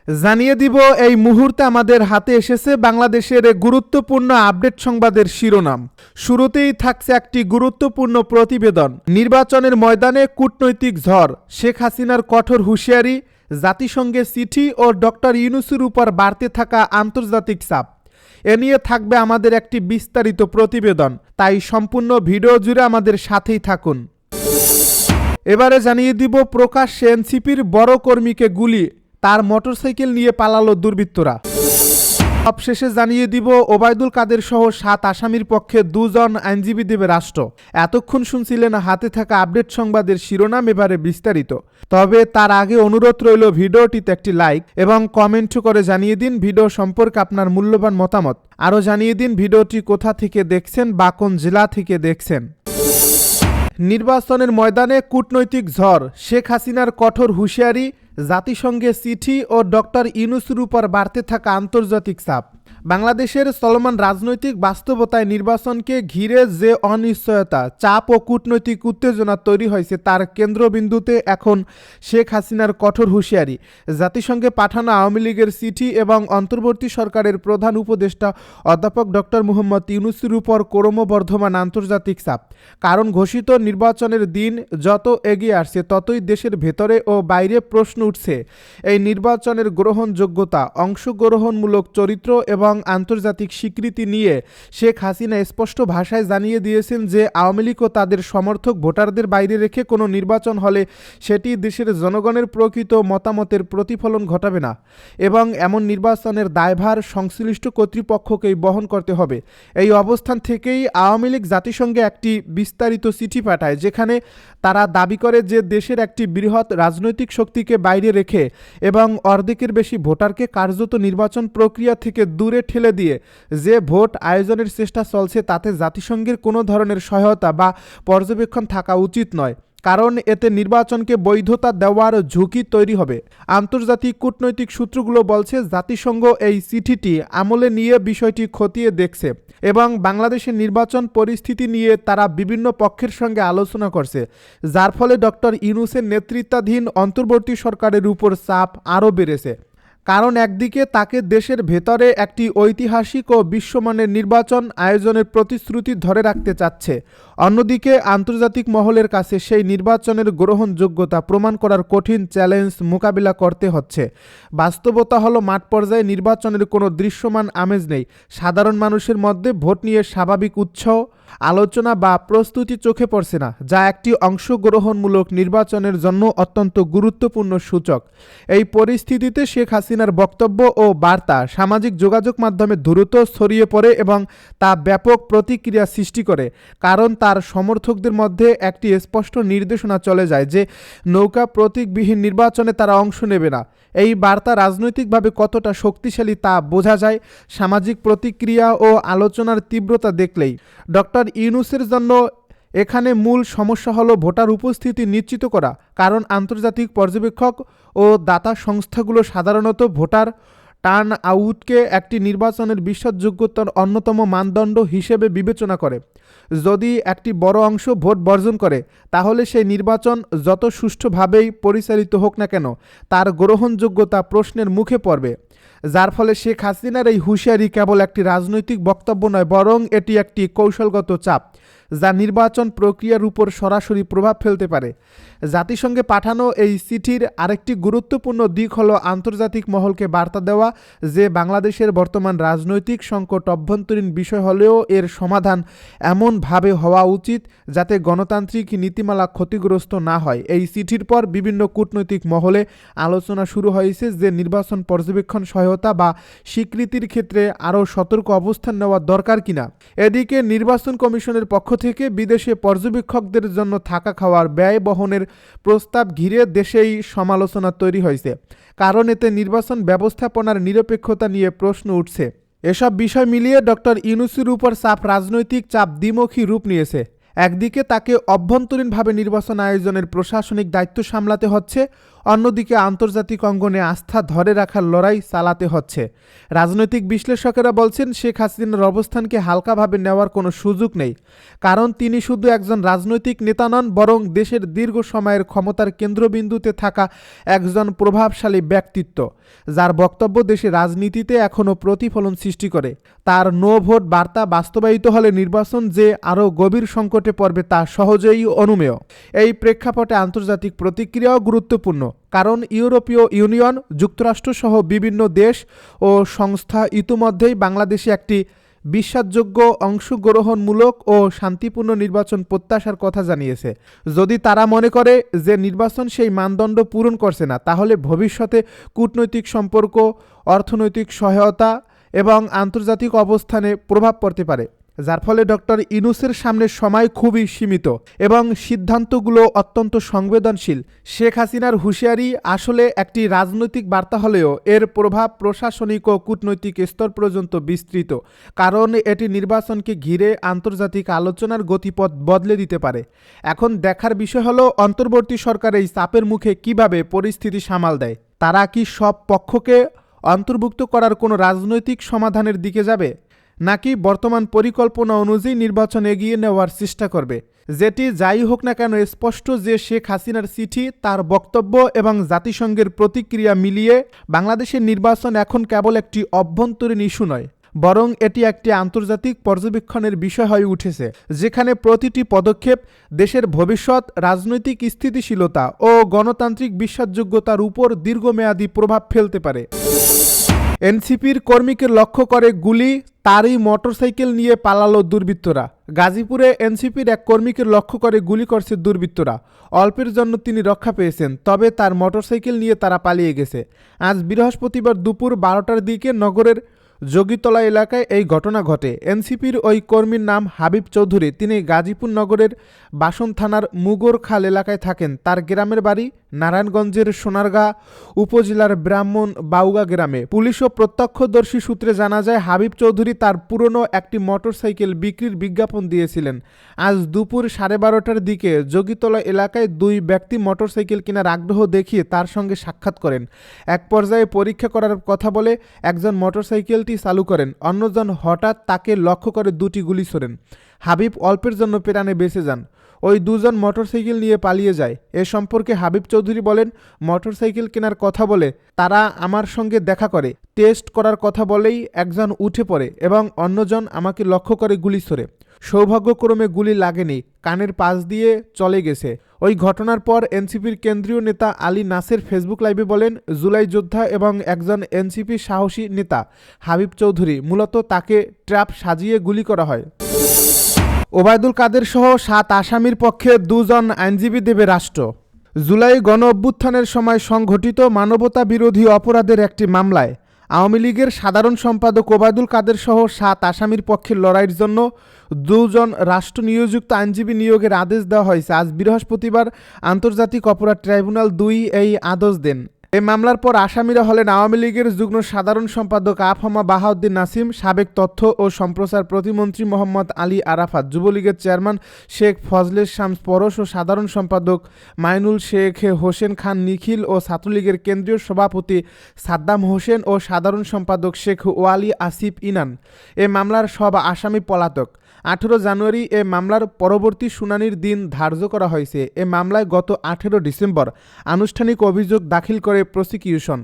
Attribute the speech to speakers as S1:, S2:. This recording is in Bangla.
S1: জানিয়ে দিব এই মুহূর্তে আমাদের হাতে এসেছে বাংলাদেশের গুরুত্বপূর্ণ আপডেট সংবাদের শিরোনাম। শুরুতেই থাকছে একটি গুরুত্বপূর্ণ প্রতিবেদন। নির্বাচনের ময়দানে কূটনৈতিক ঝড়, শেখ হাসিনার কঠোর হুঁশিয়ারি, জাতিসংঘের চিঠি ও ডক্টর ইউনূসের উপর বাড়তে থাকা আন্তর্জাতিক চাপ। এ নিয়ে থাকবে আমাদের একটি বিস্তারিত প্রতিবেদন, তাই সম্পূর্ণ ভিডিও জুড়ে আমাদের সাথেই থাকুন। এবারে জানিয়ে দিব প্রকাশ্যে এনসিপির বড় কর্মীকে গুলি, তার মোটরসাইকেল নিয়ে পালালো দুর্বৃত্তরা। সবশেষে জানিয়ে দিব ওবায়দুল কাদের সহ 7 আসামির পক্ষে 2 জন আইনজীবী দেবে রাষ্ট্র। এতক্ষণ শুনছিলেন হাতে থাকা আপডেট সংবাদের শিরোনাম, এবারে বিস্তারিত। তবে তার আগে অনুরোধ রইল ভিডিওটিতে একটি লাইক এবং কমেন্ট করে জানিয়ে দিন ভিডিও সম্পর্কে আপনার মূল্যবান মতামত। আরও জানিয়ে দিন ভিডিওটি কোথা থেকে দেখছেন বা কোন জেলা থেকে দেখছেন। নির্বাচনের ময়দানে কূটনৈতিক ঝড়, শেখ হাসিনার কঠোর হুঁশিয়ারি, জাতিসংঘের চিঠি ও ডক্টর ইউনূসের উপর বাড়তে থাকা আন্তর্জাতিক চাপ। বাংলাদেশের চলমান রাজনৈতিক বাস্তবতায় নির্বাচনকে ঘিরে যে অনিশ্চয়তা, চাপ ও কূটনৈতিক উত্তেজনা তৈরি হয়েছে তার কেন্দ্রবিন্দুতে এখন শেখ হাসিনার কঠোর হুঁশিয়ারি, জাতিসংঘে পাঠানো আওয়ামী লীগের চিঠি এবং অন্তর্বর্তী সরকারের প্রধান উপদেষ্টা অধ্যাপক ডক্টর মুহাম্মদ ইউনূসের উপর ক্রমবর্ধমান আন্তর্জাতিক চাপ। কারণ ঘোষিত নির্বাচনের দিন যত এগিয়ে আসছে ততই দেশের ভেতরে ও বাইরে প্রশ্ন উঠছে এই নির্বাচনের গ্রহণযোগ্যতা, অংশগ্রহণমূলক চরিত্র এবং আন্তর্জাতিক স্বীকৃতি নিয়ে। শেখ হাসিনা স্পষ্ট ভাষায় জানিয়ে দিয়েছেন যে আওয়ামী লীগ ও তাদের সমর্থক ভোটারদের বাইরে রেখে কোনো নির্বাচন হলে সেটি দেশের জনগণের প্রকৃত মতামতের প্রতিফলন ঘটাবে না এবং এমন নির্বাচনের দায়ভার সংশ্লিষ্ট কর্তৃপক্ষকেই বহন করতে হবে। এই অবস্থান থেকেই আওয়ামী লীগ জাতিসংঘে একটি বিস্তারিত চিঠি পাঠায়, যেখানে তারা দাবি করে যে দেশের একটি বৃহৎ রাজনৈতিক শক্তিকে বাইরে রেখে এবং অর্ধেকের বেশি ভোটারকে কার্যত নির্বাচন প্রক্রিয়া থেকে দূরে ঠেলে দিয়ে যে ভোট আয়োজনের চেষ্টা চলছে তাতে জাতিসংঘের কোনো ধরনের সহায়তা বা পর্যবেক্ষণ থাকা উচিত নয়, কারণ এতে নির্বাচনকে বৈধতা দেওয়ার ঝুঁকি তৈরি হবে। আন্তর্জাতিক কূটনৈতিক সূত্রগুলো বলছে জাতিসংঘ এই চিঠিটি আমলে নিয়ে বিষয়টি খতিয়ে দেখছে এবং বাংলাদেশের নির্বাচন পরিস্থিতি নিয়ে তারা বিভিন্ন পক্ষের সঙ্গে আলোচনা করছে, যার ফলে ডক্টর ইউনূসের নেতৃত্বাধীন অন্তর্বর্তী সরকারের উপর চাপ আরও বেড়েছে। কারণ একদিকে তাকে দেশের ভেতরে একটি ঐতিহাসিক ও বিশ্বমানের নির্বাচন আয়োজনের প্রতিশ্রুতি ধরে রাখতে চাচ্ছে, অন্যদিকে আন্তর্জাতিক মহলের কাছে সেই নির্বাচনের গ্রহণযোগ্যতা প্রমাণ করার কঠিন চ্যালেঞ্জ মোকাবিলা করতে হচ্ছে। বাস্তবতা হলো মাঠ পর্যায়ে নির্বাচনের কোনো দৃশ্যমান আমেজ নেই। সাধারণ মানুষের মধ্যে ভোট নিয়ে স্বাভাবিক উৎসাহ, আলোচনা বা প্রস্তুতি চোখে পড়ছে না, যা একটি অংশগ্রহণমূলক নির্বাচনের জন্য অত্যন্ত গুরুত্বপূর্ণ সূচক। এই পরিস্থিতিতে শেখ হাসিনার বক্তব্য ও বার্তা সামাজিক যোগাযোগ মাধ্যমে দ্রুত ছড়িয়ে পড়ে এবং তা ব্যাপক প্রতিক্রিয়া সৃষ্টি করে, কারণ তার সমর্থকদের মধ্যে একটি স্পষ্ট নির্দেশনা চলে যায় যে নৌকা প্রতীকবিহীন নির্বাচনে তারা অংশ নেবে না। এই বার্তা রাজনৈতিকভাবে কতটা শক্তিশালী তা বোঝা যায় সামাজিক প্রতিক্রিয়া ও আলোচনার তীব্রতা দেখলেই। ডক্টর ইউনূসের জন্য এখানে মূল সমস্যা হলো ভোটার উপস্থিতি নিশ্চিত করা, কারণ আন্তর্জাতিক পর্যবেক্ষক ও দাতা সংস্থাগুলো সাধারণত ভোটার টার্ন আউটকে একটি নির্বাচনের বিশ্বাসযোগ্যতার অন্যতম মানদণ্ড হিসেবে বিবেচনা করে। যদি একটি বড় অংশ ভোট বর্জন করে তাহলে সেই নির্বাচন যত সুষ্ঠুভাবেই পরিচালিত হোক না কেন তার গ্রহণযোগ্যতা প্রশ্নের মুখে পড়বে, যার ফলে শেখ হাসিনার এই হুঁশিয়ারি কেবল একটি রাজনৈতিক বক্তব্য নয়, বরং এটি একটি কৌশলগত চাপ যা নির্বাচন প্রক্রিয়ার উপর সরাসরি প্রভাব ফেলতে পারে। জাতিসংঘে পাঠানো এই চিঠির আরেকটি গুরুত্বপূর্ণ দিক হলো আন্তর্জাতিক মহলকে বার্তা দেওয়া যে বাংলাদেশের বর্তমান রাজনৈতিক সংকট অভ্যন্তরীণ বিষয় হলেও এর সমাধান এমনভাবে হওয়া উচিত যাতে গণতান্ত্রিক নীতিমালা ক্ষতিগ্রস্ত না হয়। এই চিঠির পর বিভিন্ন কূটনৈতিক মহলে আলোচনা শুরু হয়েছে যে নির্বাচন পর্যবেক্ষণ সহায়তা বা স্বীকৃতির ক্ষেত্রে আরও সতর্ক অবস্থান নেওয়া দরকার কিনা। এদিকে নির্বাচন কমিশনের পক্ষ থেকে বিদেশে পর্যবেক্ষকদের জন্য থাকা খাওয়ার ব্যয় বহনের প্রস্তাব ঘিরে দেশেই সমালোচনা তৈরি হয়েছে, কারণ এতে নির্বাচন ব্যবস্থাপনার নিরপেক্ষতা নিয়ে প্রশ্ন উঠছে। এসব বিষয় মিলিয়ে ডক্টর ইউনূসের উপর চাপ, রাজনৈতিক চাপ দ্বিমুখী রূপ নিয়েছে। একদিকে তাকে অভ্যন্তরীণভাবে নির্বাচন আয়োজনের প্রশাসনিক দায়িত্ব সামলাতে হচ্ছে, অন্যদিকে আন্তর্জাতিক অঙ্গনে আস্থা ধরে রাখার লড়াই চালাতে হচ্ছে। রাজনৈতিক বিশ্লেষকেরা বলছেন শেখ হাসিনার অবস্থানকে হালকাভাবে নেওয়ার কোনো সুযোগ নেই, কারণ তিনি শুধু একজন রাজনৈতিক নেতা নন, বরং দেশের দীর্ঘ সময়ের ক্ষমতার কেন্দ্রবিন্দুতে থাকা একজন প্রভাবশালী ব্যক্তিত্ব, যার বক্তব্য দেশের রাজনীতিতে এখনও প্রতিফলন সৃষ্টি করে। তার নো ভোট বার্তা বাস্তবায়িত হলে নির্বাচন যে আরও গভীর সংকটে পড়বে তা সহজেই অনুমেয়। এই প্রেক্ষাপটে আন্তর্জাতিক প্রতিক্রিয়াও গুরুত্বপূর্ণ, কারণ ইউরোপীয় ইউনিয়ন, যুক্তরাষ্ট্রসহ বিভিন্ন দেশ ও সংস্থা ইতিমধ্যেই বাংলাদেশে একটি বিশ্বাসযোগ্য, অংশগ্রহণমূলক ও শান্তিপূর্ণ নির্বাচন প্রত্যাশার কথা জানিয়েছে। যদি তারা মনে করে যে নির্বাচন সেই মানদণ্ড পূরণ করছে না, তাহলে ভবিষ্যতে কূটনৈতিক সম্পর্ক, অর্থনৈতিক সহায়তা এবং আন্তর্জাতিক অবস্থানে প্রভাব পড়তে পারে, যার ফলে ডক্টর ইউনূসের সামনে সময় খুবই সীমিত এবং সিদ্ধান্তগুলো অত্যন্ত সংবেদনশীল। শেখ হাসিনার হুঁশিয়ারি আসলে একটি রাজনৈতিক বার্তা হলেও এর প্রভাব প্রশাসনিক ও কূটনৈতিক স্তর পর্যন্ত বিস্তৃত, কারণ এটি নির্বাচনকে ঘিরে আন্তর্জাতিক আলোচনার গতিপথ বদলে দিতে পারে। এখন দেখার বিষয় হলো অন্তর্বর্তী সরকার এই চাপের মুখে কিভাবে পরিস্থিতি সামাল দেয়। তারা কি সব পক্ষকে অন্তর্ভুক্ত করার কোনো রাজনৈতিক সমাধানের দিকে যাবে, নাকি বর্তমান পরিকল্পনা অনুযায়ী নির্বাচন এগিয়ে নেওয়ার চেষ্টা করবে? যেটি যাই হোক না কেন, স্পষ্ট যে শেখ হাসিনার চিঠি, তার বক্তব্য এবং জাতিসংঘের প্রতিক্রিয়া মিলিয়ে বাংলাদেশের নির্বাচন এখন কেবল একটি অভ্যন্তরীণ ইস্যু নয়, বরং এটি একটি আন্তর্জাতিক পর্যবেক্ষণের বিষয় হয়ে উঠেছে, যেখানে প্রতিটি পদক্ষেপ দেশের ভবিষ্যৎ, রাজনৈতিক স্থিতিশীলতা ও গণতান্ত্রিক বিশ্বাসযোগ্যতার উপর দীর্ঘমেয়াদী প্রভাব ফেলতে পারে। এনসিপির কর্মীকে লক্ষ্য করে গুলি, তারই মোটরসাইকেল নিয়ে পালালো দুর্বৃত্তরা। গাজীপুরে এনসিপির এক কর্মীকে লক্ষ্য করে গুলি করছে দুর্বৃত্তরা। অল্পের জন্য তিনি রক্ষা পেয়েছেন, তবে তার মোটরসাইকেল নিয়ে তারা পালিয়ে গেছে। আজ বৃহস্পতিবার দুপুর 12টার দিকে নগরের যোগীতলা এলাকায় এই ঘটনা ঘটে। এনসিপির ওই কর্মীর নাম হাবিব চৌধুরী। তিনি গাজীপুর নগরের বাসন থানার মুগরখাল এলাকায় থাকেন। তার গ্রামের বাড়ি নারায়ণগঞ্জের সোনারগাঁ উপজেলার ব্রাহ্মণ বাউগা গ্রামে। পুলিশ ও প্রত্যক্ষদর্শী সূত্রে জানা যায়, হাবিব চৌধুরী তার পুরনো একটি মোটরসাইকেল বিক্রির বিজ্ঞাপন দিয়েছিলেন। আজ দুপুর 12:30টার দিকে যোগীতলা এলাকায় দুই ব্যক্তি মোটরসাইকেল কেনার আগ্রহ দেখিয়ে তার সঙ্গে সাক্ষাৎ করেন। এক পর্যায়ে পরীক্ষা করার কথা বলে একজন মোটরসাইকেলটি চালু করেন, অন্যজন হঠাৎ তাকে লক্ষ্য করে দুটি গুলি ছোড়েন। হাবিব অল্পের জন্য প্রাণে বেঁচে যান। ওই দুজন মোটরসাইকেল নিয়ে পালিয়ে যায়। এ সম্পর্কে হাবিব চৌধুরী বলেন, মোটরসাইকেল কেনার কথা বলে তারা আমার সঙ্গে দেখা করে, টেস্ট করার কথা বলেই একজন উঠে পড়ে এবং অন্যজন আমাকে লক্ষ্য করে গুলি ছোড়ে। সৌভাগ্যক্রমে গুলি লাগেনি, কানের পাশ দিয়ে চলে গেছে। ওই ঘটনার পর এনসিপির কেন্দ্রীয় নেতা আলী নাসের ফেসবুক লাইভে বলেন, জুলাই যোদ্ধা এবং একজন এনসিপি সাহসী নেতা হাবিব চৌধুরী, মূলত তাকে ট্র্যাপ সাজিয়ে গুলি করা হয়। ওবায়দুল কাদের সহ 7 আসামির পক্ষে 2 জন আইনজীবী দেবে রাষ্ট্র। জুলাই গণ অভ্যুত্থানের সময় সংঘটিত মানবতা বিরোধী অপরাধের একটি মামলায় আওয়ামী লীগের সাধারণ সম্পাদক ওবায়দুল কাদের সহ 7 আসামির পক্ষে লড়াইয়ের জন্য 2 জন রাষ্ট্র নিয়োজিত আইনজীবী নিয়োগের আদেশ দেওয়া হয়েছে। আজ বৃহস্পতিবার আন্তর্জাতিক অপরাধ ট্রাইব্যুনাল 2 এই আদেশ দেন। এই মামলার পর আসামিরা হলেন আওয়ামী লীগের যুগ্ম সাধারণ সম্পাদক আফামা বাহাউদ্দিন নাসিম, সাবেক তথ্য ও সম্প্রচার প্রতিমন্ত্রী মোহাম্মদ আলী আরাফাত, যুবলীগের চেয়ারম্যান শেখ ফজলে শামস পরশ ও সাধারণ সম্পাদক মাইনুল শেখ হোসেন খান নিখিল ও ছাত্রলীগের কেন্দ্রীয় সভাপতি সাদ্দাম হোসেন ও সাধারণ সম্পাদক শেখ ওয়ালি আসিফ ইনান। এ মামলার সব আসামি পলাতক। 18 জানুয়ারি এ মামলার পরবর্তী শুনানির দিন ধার্য করা হয়েছে। এ মামলায় গত 18 ডিসেম্বর আনুষ্ঠানিক অভিযোগ দাখিল করে প্রসিকিউশন।